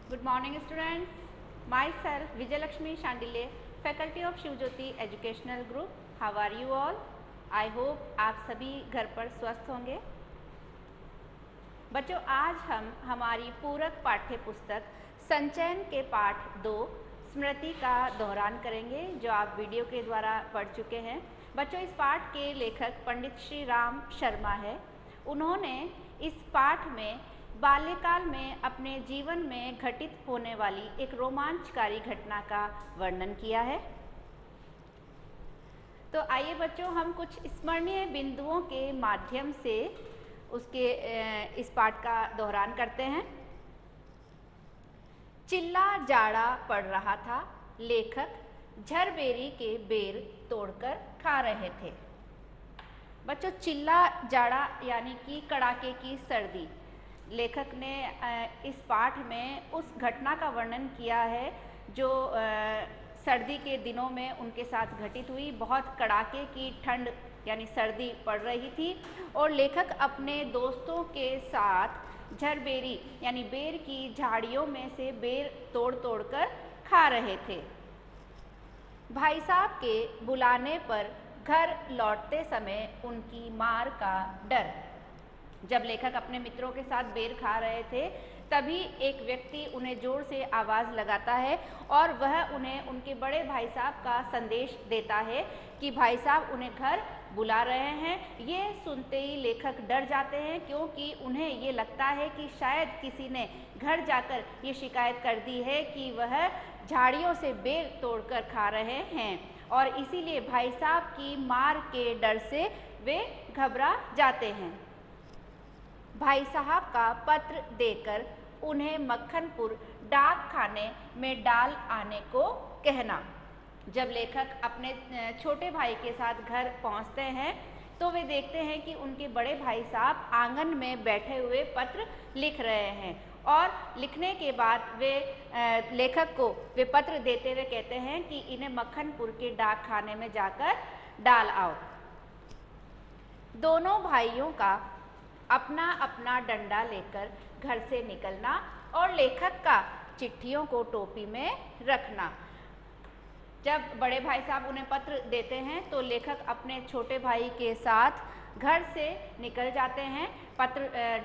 Good morning students. Myself Vijayalakshmi Shandile, faculty of Shivjyoti educational group. How are you all? I hope आप सभी घर पर स्वस्थ होंगे. बच्चों, आज हम हमारी पूरक पाठ्य पुस्तक संचयन के पाठ 2 स्मृति का दोहरान करेंगे, जो आप वीडियो के द्वारा पढ़ चुके हैं. बच्चों, इस पाठ के लेखक पंडित श्री राम शर्मा है. उन्होंने इस पाठ में बाल्यकाल में अपने जीवन में घटित होने वाली एक रोमांचकारी घटना का वर्णन किया है. तो आइए बच्चों, हम कुछ स्मरणीय बिंदुओं के माध्यम से उसके इस पाठ का दोहरान करते हैं. चिल्ला जाड़ा पड़ रहा था. लेखक झरबेरी के बेर तोड़कर खा रहे थे. बच्चों, चिल्ला जाड़ा यानी कि कड़ाके की सर्दी. लेखक ने इस पाठ में उस घटना का वर्णन किया है जो सर्दी के दिनों में उनके साथ घटित हुई. बहुत कड़ाके की ठंड यानी सर्दी पड़ रही थी और लेखक अपने दोस्तों के साथ झरबेरी यानी बेर की झाड़ियों में से बेर तोड़ तोड़ कर खा रहे थे. भाई साहब के बुलाने पर घर लौटते समय उनकी मार का डर. जब लेखक अपने मित्रों के साथ बेर खा रहे थे, तभी एक व्यक्ति उन्हें जोर से आवाज़ लगाता है और वह उन्हें उनके बड़े भाई साहब का संदेश देता है कि भाई साहब उन्हें घर बुला रहे हैं. ये सुनते ही लेखक डर जाते हैं, क्योंकि उन्हें ये लगता है कि शायद किसी ने घर जाकर ये शिकायत कर दी है कि वह झाड़ियों से बेर तोड़कर खा रहे हैं, और इसीलिए भाई साहब की मार के डर से वे घबरा जाते हैं. भाई साहब का पत्र देकर उन्हें मक्खनपुर डाक खाने में डाल आने को कहना. जब लेखक अपने छोटे भाई के साथ घर पहुंचते हैं तो वे देखते हैं कि उनके बड़े भाई साहब आंगन में बैठे हुए पत्र लिख रहे हैं, और लिखने के बाद वे लेखक को वे पत्र देते हुए कहते हैं कि इन्हें मक्खनपुर के डाक खाने में जाकर डाल आओ. दोनों भाइयों का अपना अपना डंडा लेकर घर से निकलना और लेखक का चिट्ठियों को टोपी में रखना. जब बड़े भाई साहब उन्हें पत्र देते हैं तो लेखक अपने छोटे भाई के साथ घर से निकल जाते हैं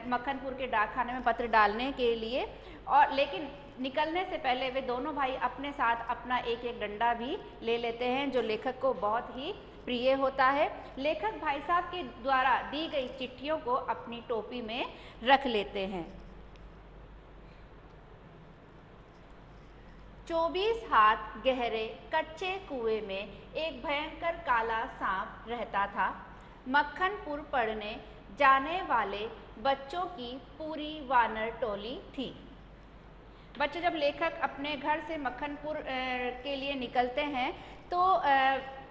मक्खनपुर के डाकखाने में पत्र डालने के लिए. और लेकिन निकलने से पहले वे दोनों भाई अपने साथ अपना एक एक डंडा भी ले लेते हैं, जो लेखक को बहुत ही प्रिय होता है. लेखक भाई साहब के द्वारा दी गई चिट्ठियों को अपनी टोपी में रख लेते हैं. 24 हाथ गहरे कच्चे कुएं में एक भयंकर काला सांप रहता था. मक्खनपुर पढ़ने जाने वाले बच्चों की पूरी वानर टोली थी. बच्चों, जब लेखक अपने घर से मक्खनपुर के लिए निकलते हैं तो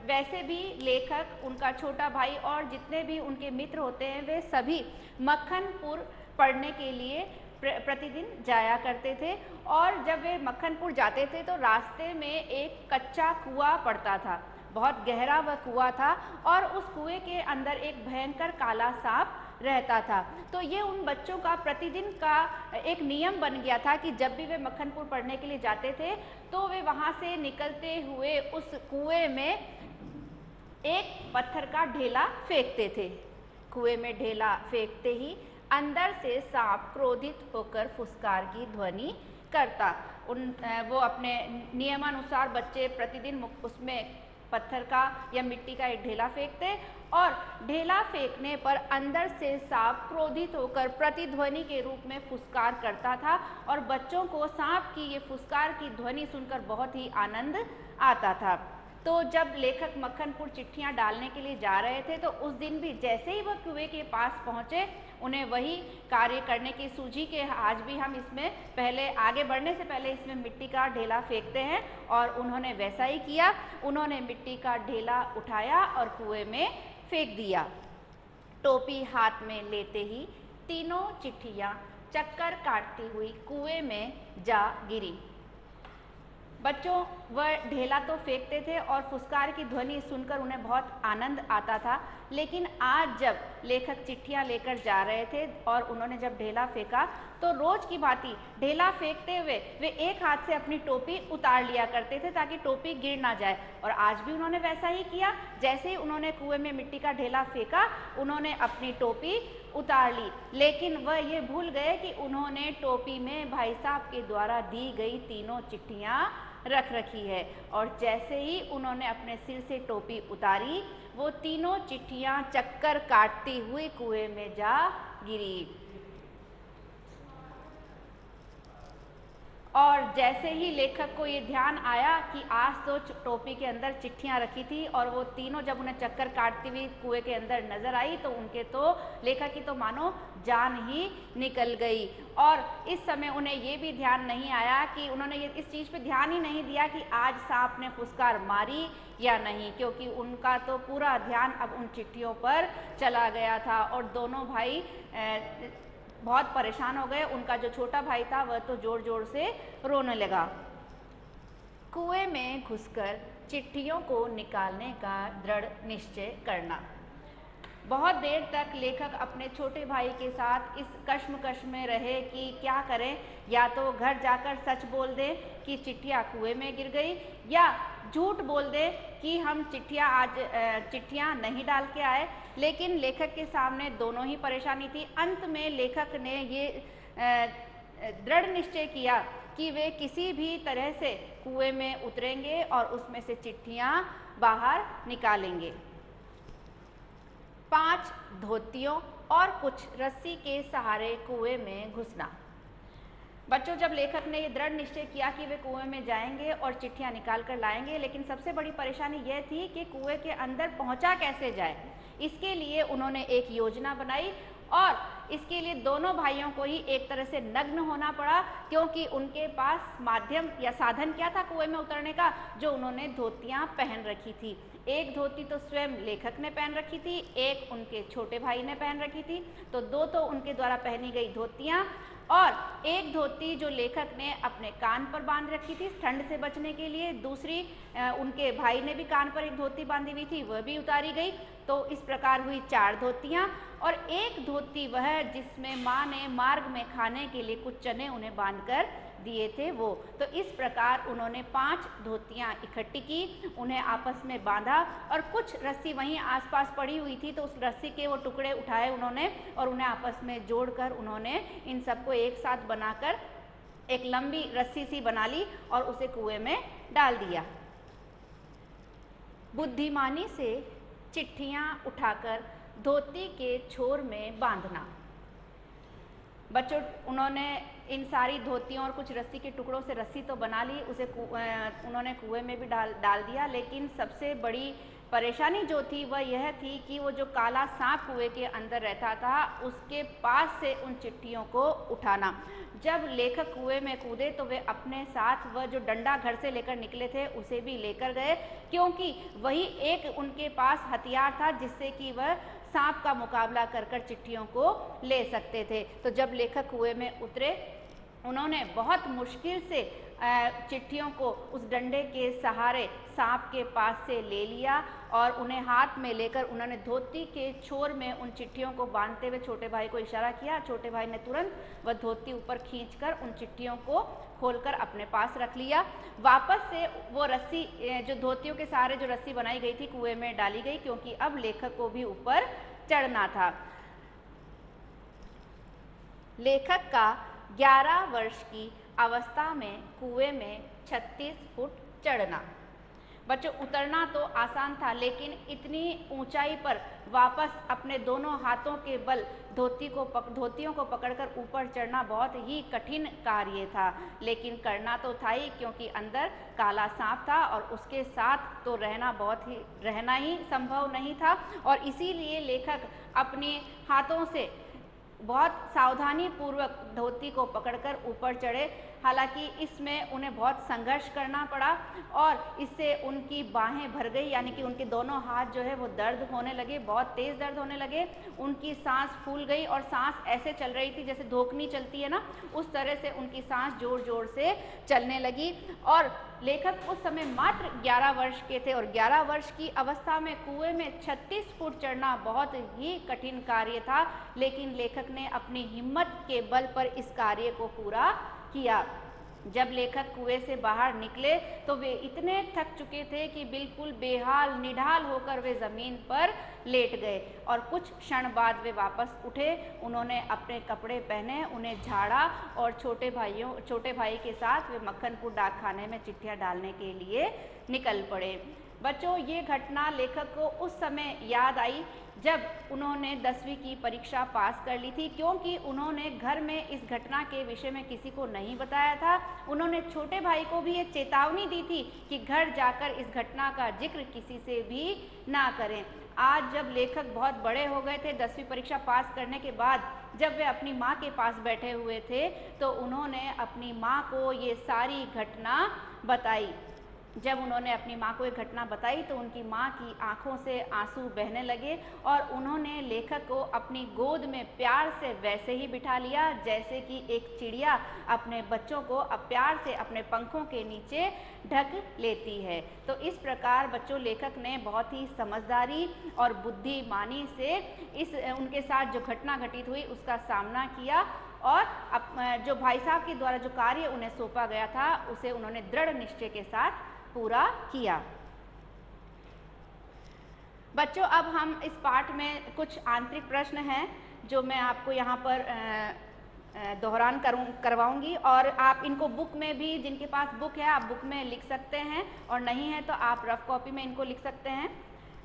वैसे भी लेखक, उनका छोटा भाई और जितने भी उनके मित्र होते हैं, वे सभी मक्खनपुर पढ़ने के लिए प्रतिदिन जाया करते थे. और जब वे मक्खनपुर जाते थे तो रास्ते में एक कच्चा कुआं पड़ता था. बहुत गहरा वह कुआं था और उस कुएं के अंदर एक भयंकर काला सांप रहता था. तो ये उन बच्चों का प्रतिदिन का एक नियम बन गया था कि जब भी वे मक्खनपुर पढ़ने के लिए जाते थे तो वे वहाँ से निकलते हुए उस कुएं में एक पत्थर का ढेला फेंकते थे. कुएं में ढेला फेंकते ही अंदर से सांप क्रोधित होकर फुसकार की ध्वनि करता. वो अपने नियमानुसार बच्चे प्रतिदिन उसमें पत्थर का या मिट्टी का एक ढेला फेंकते, और ढेला फेंकने पर अंदर से सांप क्रोधित होकर प्रतिध्वनि के रूप में फुसकार करता था, और बच्चों को सांप की ये फुसकार की ध्वनि सुनकर बहुत ही आनंद आता था. तो जब लेखक मक्खनपुर चिट्ठियां डालने के लिए जा रहे थे तो उस दिन भी जैसे ही वह कुएं के पास पहुंचे, उन्हें वही कार्य करने की सूझी कि आज भी हम इसमें पहले आगे बढ़ने से पहले इसमें मिट्टी का ढेला फेंकते हैं, और उन्होंने वैसा ही किया. उन्होंने मिट्टी का ढेला उठाया और कुएं में फेंक दिया. टोपी हाथ में लेते ही तीनों चिट्ठियां चक्कर काटती हुई कुएं में जा गिरी. बच्चों वह ढेला तो फेंकते थे और फुसकार की ध्वनि सुनकर उन्हें बहुत आनंद आता था, लेकिन आज जब लेखक चिट्ठियां लेकर जा रहे थे और उन्होंने जब ढेला फेंका तो रोज की भांति ढेला फेंकते हुए वे एक हाथ से अपनी टोपी उतार लिया करते थे ताकि टोपी गिर ना जाए। और आज भी उन्होंने वैसा ही किया। जैसे ही उन्होंने कुएं में मिट्टी का ढेला फेंका, उन्होंने अपनी टोपी उतार ली, लेकिन वह ये भूल गए कि उन्होंने टोपी में भाई साहब के द्वारा दी गई तीनों चिट्ठियां रख रखी है। और जैसे ही उन्होंने अपने सिर से टोपी उतारी, वो तीनों चिट्ठियां चक्कर काटती हुई कुएं में जा गिरी। और जैसे ही लेखक को ये ध्यान आया कि आज तो टोपी के अंदर चिट्ठियां रखी थी और वो तीनों जब उन्हें चक्कर काटती हुई कुएं के अंदर नजर आई तो उनके तो लेखक की तो मानो जान ही निकल गई। और इस समय उन्हें ये भी ध्यान नहीं आया कि उन्होंने इस चीज़ पे ध्यान ही नहीं दिया कि आज सांप ने फुसकार मारी या नहीं, क्योंकि उनका तो पूरा ध्यान अब उन चिट्ठियों पर चला गया था। और दोनों भाई बहुत परेशान हो गए। उनका जो छोटा भाई था वह तो जोर जोर से रोने लगा। कुएं में घुसकर चिट्ठियों को निकालने का दृढ़ निश्चय करना। बहुत देर तक लेखक अपने छोटे भाई के साथ इस कश्मकश में रहे कि क्या करें, या तो घर जाकर सच बोल दें कि चिट्ठियाँ कुएं में गिर गई, या झूठ बोल दें कि हम चिट्ठियाँ नहीं डाल के आए। लेकिन लेखक के सामने दोनों ही परेशानी थी। अंत में लेखक ने ये दृढ़ निश्चय किया कि वे किसी भी तरह से कुएं में उतरेंगे और उसमें से चिट्ठियाँ बाहर निकालेंगे। 5 धोतियों और कुछ रस्सी के सहारे कुएं में घुसना। बच्चों, जब लेखक ने ये दृढ़ निश्चय किया कि वे कुएं में जाएंगे और चिट्ठियां निकाल कर लाएंगे, लेकिन सबसे बड़ी परेशानी यह थी कि कुएं के अंदर पहुंचा कैसे जाए। इसके लिए उन्होंने एक योजना बनाई और इसके लिए दोनों भाइयों को ही एक तरह से नग्न होना पड़ा, क्योंकि उनके पास माध्यम या साधन क्या था कुएं में उतरने का, जो उन्होंने धोतियां पहन रखी थी। एक धोती तो स्वयं लेखक ने पहन रखी थी, एक उनके छोटे भाई ने पहन रखी थी, तो 2 तो उनके द्वारा पहनी गई धोतियां, और एक धोती जो लेखक ने अपने कान पर बांध रखी थी ठंड से बचने के लिए, दूसरी उनके भाई ने भी कान पर एक धोती बांधी हुई थी, वह भी उतारी गई। तो इस प्रकार हुई 4 धोतियां, और एक धोती वह जिसमें माँ ने मार्ग में खाने के लिए कुछ चने उन्हें बांधकर दिए थे वो। तो इस प्रकार उन्होंने 5 धोतियां इकट्ठी की, उन्हें आपस में बांधा, और कुछ रस्सी वहीं आसपास पड़ी हुई थी तो उस रस्सी के वो टुकड़े उठाए उन्होंने और उन्हें आपस में जोड़कर उन्होंने इन सबको एक साथ बनाकर एक लंबी रस्सी सी बना ली और उसे कुएं में डाल दिया। बुद्धिमानी से चिट्ठियां उठाकर धोती के छोर में बांधना। बच्चों, उन्होंने इन सारी धोतियों और कुछ रस्सी के टुकड़ों से रस्सी तो बना ली, उसे उन्होंने कुएं में भी डाल दिया। लेकिन सबसे बड़ी परेशानी जो थी वह यह थी कि वो जो काला सांप कुएं के अंदर रहता था उसके पास से उन चिट्ठियों को उठाना। जब लेखक कुएं में कूदे तो वे अपने साथ वह जो डंडा घर से लेकर निकले थे उसे भी लेकर गए, क्योंकि वही एक उनके पास हथियार था जिससे कि वह सांप का मुकाबला कर चिट्ठियों को ले सकते थे। तो जब लेखक कुएं में उतरे, उन्होंने बहुत मुश्किल से चिट्ठियों को उस डंडे के सहारे सांप के पास से ले लिया और उन्हें हाथ में लेकर उन्होंने धोती के छोर में उन चिट्ठियों को बांधते हुए छोटे भाई को इशारा किया। छोटे भाई ने तुरंत वह धोती ऊपर खींचकर उन चिट्ठियों को खोलकर अपने पास रख लिया। वापस से वो रस्सी जो धोतियों के सहारे जो रस्सी बनाई गई थी कुएं में डाली गई, क्योंकि अब लेखक को भी ऊपर चढ़ना था। लेखक का 11 वर्ष की अवस्था में कुएं में 36 फुट चढ़ना। बच्चों, उतरना तो आसान था, लेकिन इतनी ऊंचाई पर वापस अपने दोनों हाथों के बल धोतियों को पकड़कर ऊपर चढ़ना बहुत ही कठिन कार्य था। लेकिन करना तो था ही, क्योंकि अंदर काला सांप था और उसके साथ तो रहना ही संभव नहीं था। और इसीलिए लेखक अपने हाथों से बहुत सावधानी पूर्वक धोती को पकड़कर ऊपर चढ़े। हालांकि इसमें उन्हें बहुत संघर्ष करना पड़ा और इससे उनकी बाहें भर गई, यानी कि उनके दोनों हाथ जो है वो दर्द होने लगे, बहुत तेज़ दर्द होने लगे। उनकी सांस फूल गई और सांस ऐसे चल रही थी जैसे धोखनी चलती है ना, उस तरह से उनकी सांस जोर जोर से चलने लगी। और लेखक उस समय मात्र 11 वर्ष के थे और 11 वर्ष की अवस्था में कुएं में 36 फुट चढ़ना बहुत ही कठिन कार्य था, लेकिन लेखक ने अपनी हिम्मत के बल पर इस कार्य को पूरा किया। जब लेखक कुएं से बाहर निकले तो वे इतने थक चुके थे कि बिल्कुल बेहाल निढाल होकर वे जमीन पर लेट गए और कुछ क्षण बाद वे वापस उठे। उन्होंने अपने कपड़े पहने, उन्हें झाड़ा और छोटे भाई के साथ वे मक्खनपुर डाकखाने में चिट्ठियां डालने के लिए निकल पड़े। बच्चों, ये घटना लेखक को उस समय याद आई जब उन्होंने 10वीं की परीक्षा पास कर ली थी, क्योंकि उन्होंने घर में इस घटना के विषय में किसी को नहीं बताया था। उन्होंने छोटे भाई को भी ये चेतावनी दी थी कि घर जाकर इस घटना का जिक्र किसी से भी ना करें। आज जब लेखक बहुत बड़े हो गए थे, 10वीं परीक्षा पास करने के बाद जब वे अपनी माँ के पास बैठे हुए थे तो उन्होंने अपनी माँ को ये सारी घटना बताई। जब उन्होंने अपनी माँ को एक घटना बताई तो उनकी माँ की आंखों से आंसू बहने लगे और उन्होंने लेखक को अपनी गोद में प्यार से वैसे ही बिठा लिया जैसे कि एक चिड़िया अपने बच्चों को प्यार से अपने पंखों के नीचे ढक लेती है। तो इस प्रकार बच्चों, लेखक ने बहुत ही समझदारी और बुद्धिमानी से इस उनके साथ जो घटना घटित हुई उसका सामना किया और जो भाई साहब के द्वारा जो कार्य उन्हें सौंपा गया था उसे उन्होंने दृढ़ निश्चय के साथ पूरा किया। बच्चों, अब हम इस पाठ में कुछ आंतरिक प्रश्न हैं जो मैं आपको यहाँ पर दोहरान करवाऊंगी और आप इनको बुक में भी, जिनके पास बुक है आप बुक में लिख सकते हैं और नहीं है तो आप रफ कॉपी में इनको लिख सकते हैं।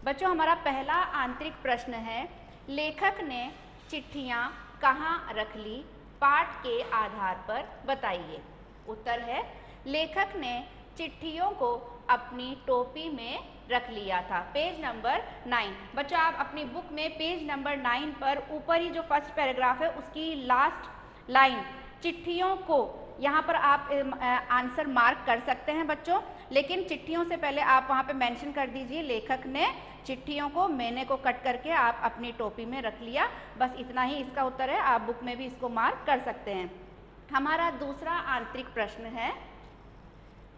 बच्चों, हमारा पहला आंतरिक प्रश्न है, लेखक ने चिट्ठियाँ कहाँ रख ली? पाठ के आधार पर बताइए। उत्तर है, लेखक ने चिट्ठियों को अपनी टोपी में रख लिया था। Page number 9। बच्चों, आप अपनी बुक में पेज नंबर 9 पर ऊपर ही जो फर्स्ट पैराग्राफ है उसकी लास्ट लाइन चिट्ठियों को, यहाँ पर आप आंसर मार्क कर सकते हैं बच्चों, लेकिन चिट्ठियों से पहले आप वहाँ पे मेंशन कर दीजिए लेखक ने चिट्ठियों को, मैंने को कट करके आप अपनी टोपी में रख लिया। बस इतना ही इसका उत्तर है, आप बुक में भी इसको मार्क कर सकते हैं। हमारा दूसरा आंतरिक प्रश्न है,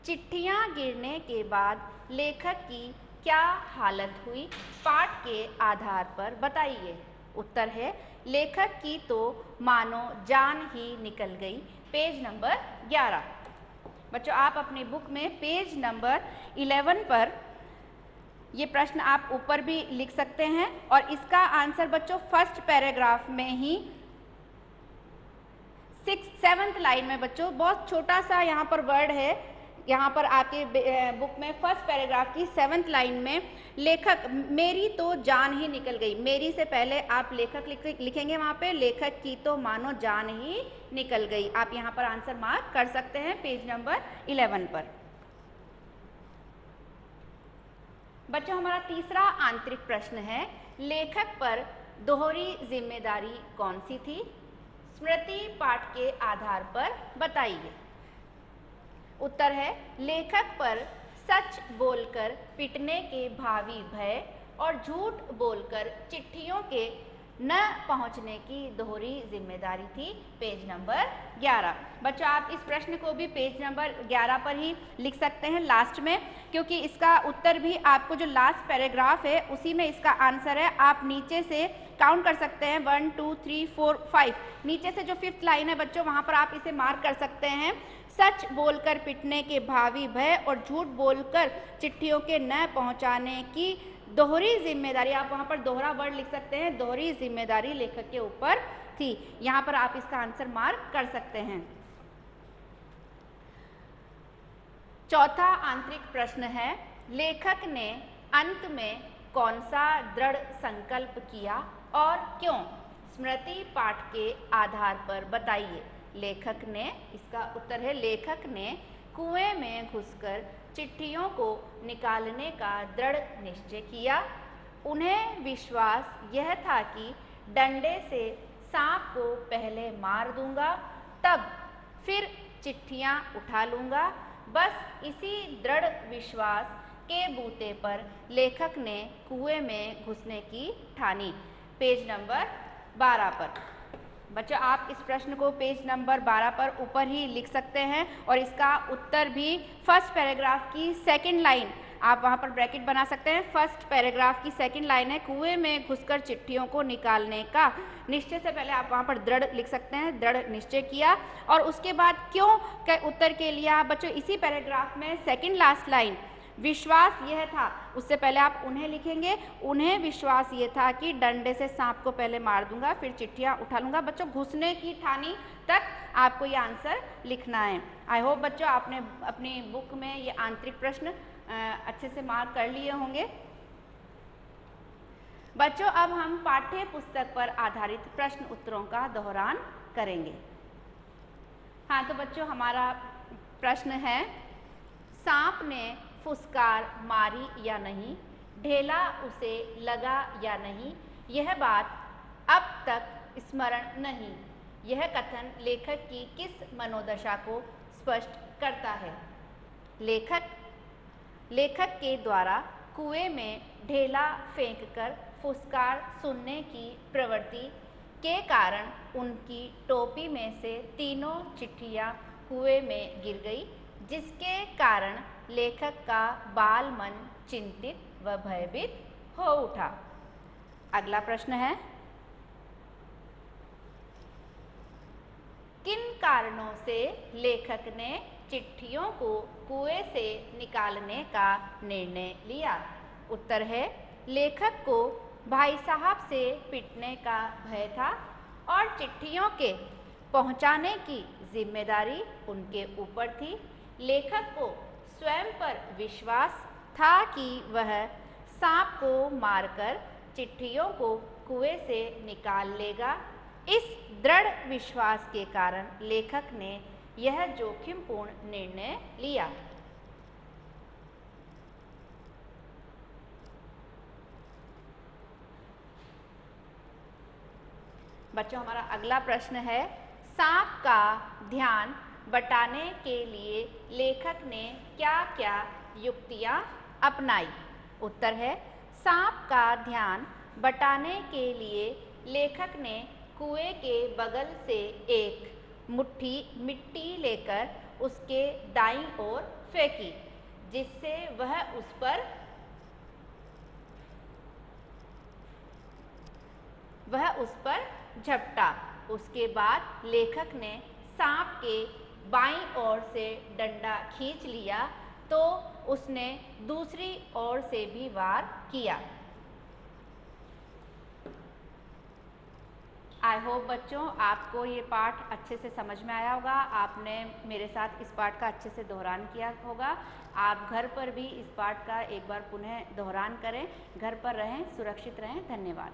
चिट्ठियां गिरने के बाद लेखक की क्या हालत हुई? पाठ के आधार पर बताइए। उत्तर है, लेखक की तो मानो जान ही निकल गई। Page number 11। बच्चों, आप अपनी बुक में पेज नंबर 11 पर ये प्रश्न आप ऊपर भी लिख सकते हैं और इसका आंसर बच्चों फर्स्ट पैराग्राफ में ही 7th लाइन में, बच्चों बहुत छोटा सा यहाँ पर वर्ड है, यहाँ पर आपके बुक में फर्स्ट पैराग्राफ की 7th लाइन में लेखक, मेरी तो जान ही निकल गई, मेरी से पहले आप लेखक लिखेंगे वहाँ पे, लेखक की तो मानो जान ही निकल गई। आप यहाँ पर आंसर मार्क कर सकते हैं पेज नंबर 11 पर। बच्चों, हमारा तीसरा आंतरिक प्रश्न है, लेखक पर दोहरी जिम्मेदारी कौन सी थी? स्मृति पाठ के आधार पर बताइए। उत्तर है, लेखक पर सच बोलकर पिटने के भावी भय और झूठ बोलकर चिट्ठियों के न पहुंचने की दोहरी जिम्मेदारी थी। Page number 11। बच्चों, आप इस प्रश्न को भी पेज नंबर 11 पर ही लिख सकते हैं लास्ट में, क्योंकि इसका उत्तर भी आपको जो लास्ट पैराग्राफ है उसी में इसका आंसर है। आप नीचे से काउंट कर सकते हैं 1 2 3 4 5, नीचे से जो 5th लाइन है बच्चों वहाँ पर आप इसे मार्क कर सकते हैं। सच बोलकर पिटने के भावी भय और झूठ बोलकर चिट्ठियों के न पहुंचाने की दोहरी जिम्मेदारी, आप वहां पर दोहरा वर्ड लिख सकते हैं, दोहरी जिम्मेदारी लेखक के ऊपर थी। यहां पर आप इसका आंसर मार्क कर सकते हैं। चौथा आंतरिक प्रश्न है, लेखक ने अंत में कौन सा दृढ़ संकल्प किया और क्यों? स्मृति पाठ के आधार पर बताइए। लेखक ने, इसका उत्तर है, लेखक ने कुएं में घुसकर चिट्ठियों को निकालने का दृढ़ निश्चय किया। उन्हें विश्वास यह था कि डंडे से सांप को पहले मार दूंगा, तब फिर चिट्ठियाँ उठा लूँगा। बस इसी दृढ़ विश्वास के बूते पर लेखक ने कुएं में घुसने की ठानी। पेज नंबर 12 पर। बच्चों आप इस प्रश्न को पेज नंबर 12 पर ऊपर ही लिख सकते हैं और इसका उत्तर भी फर्स्ट पैराग्राफ की सेकंड लाइन, आप वहां पर ब्रैकेट बना सकते हैं। फर्स्ट पैराग्राफ की सेकंड लाइन है, कुएं में घुसकर चिट्ठियों को निकालने का निश्चय से पहले आप वहां पर दृढ़ लिख सकते हैं, दृढ़ निश्चय किया। और उसके बाद क्यों के उत्तर के लिए बच्चों इसी पैराग्राफ में सेकंड लास्ट लाइन, विश्वास यह था, उससे पहले आप उन्हें लिखेंगे, उन्हें विश्वास ये था कि डंडे से सांप को पहले मार दूंगा फिर चिट्ठियां उठा लूंगा। बच्चों घुसने की ठानी तक आपको ये आंसर लिखना है। आई होप बच्चों आपने अपनी बुक में ये आंतरिक प्रश्न अच्छे से मार्क कर लिए होंगे। बच्चों अब हम पाठ्य पुस्तक पर आधारित प्रश्न उत्तरों का दोहरान करेंगे। हाँ तो बच्चों हमारा प्रश्न है, सांप ने फुसकार मारी या नहीं, ढेला उसे लगा या नहीं, यह बात अब तक स्मरण नहीं। यह कथन लेखक की किस मनोदशा को स्पष्ट करता है? लेखक के द्वारा कुएं में ढेला फेंककर फुसकार सुनने की प्रवृत्ति के कारण उनकी टोपी में से तीनों चिट्ठियां कुएं में गिर गई, जिसके कारण लेखक का बाल मन चिंतित व भयभीत हो उठा। अगला प्रश्न है, किन कारणों से लेखक ने चिट्ठियों को कुएं से निकालने का निर्णय लिया? उत्तर है, लेखक को भाई साहब से पिटने का भय था और चिट्ठियों के पहुंचाने की जिम्मेदारी उनके ऊपर थी। लेखक को स्वयं पर विश्वास था कि वह सांप को मारकर चिट्ठियों को कुएं से निकाल लेगा। इस दृढ़ विश्वास के कारण लेखक ने यह जोखिमपूर्ण निर्णय लिया। बच्चों हमारा अगला प्रश्न है, सांप का ध्यान बटाने के लिए लेखक ने क्या क्या युक्तियां अपनाई? उत्तर है, सांप का ध्यान बटाने के लिए लेखक ने कुएं के बगल से एक मुट्ठी मिट्टी लेकर उसके दाईं ओर फेंकी, जिससे वह उस पर झपटा। उसके बाद लेखक ने सांप के बाईं ओर से डंडा खींच लिया तो उसने दूसरी ओर से भी वार किया। आई होप बच्चों आपको ये पाठ अच्छे से समझ में आया होगा। आपने मेरे साथ इस पाठ का अच्छे से दोहरान किया होगा। आप घर पर भी इस पाठ का एक बार पुनः दोहरान करें। घर पर रहें, सुरक्षित रहें। धन्यवाद।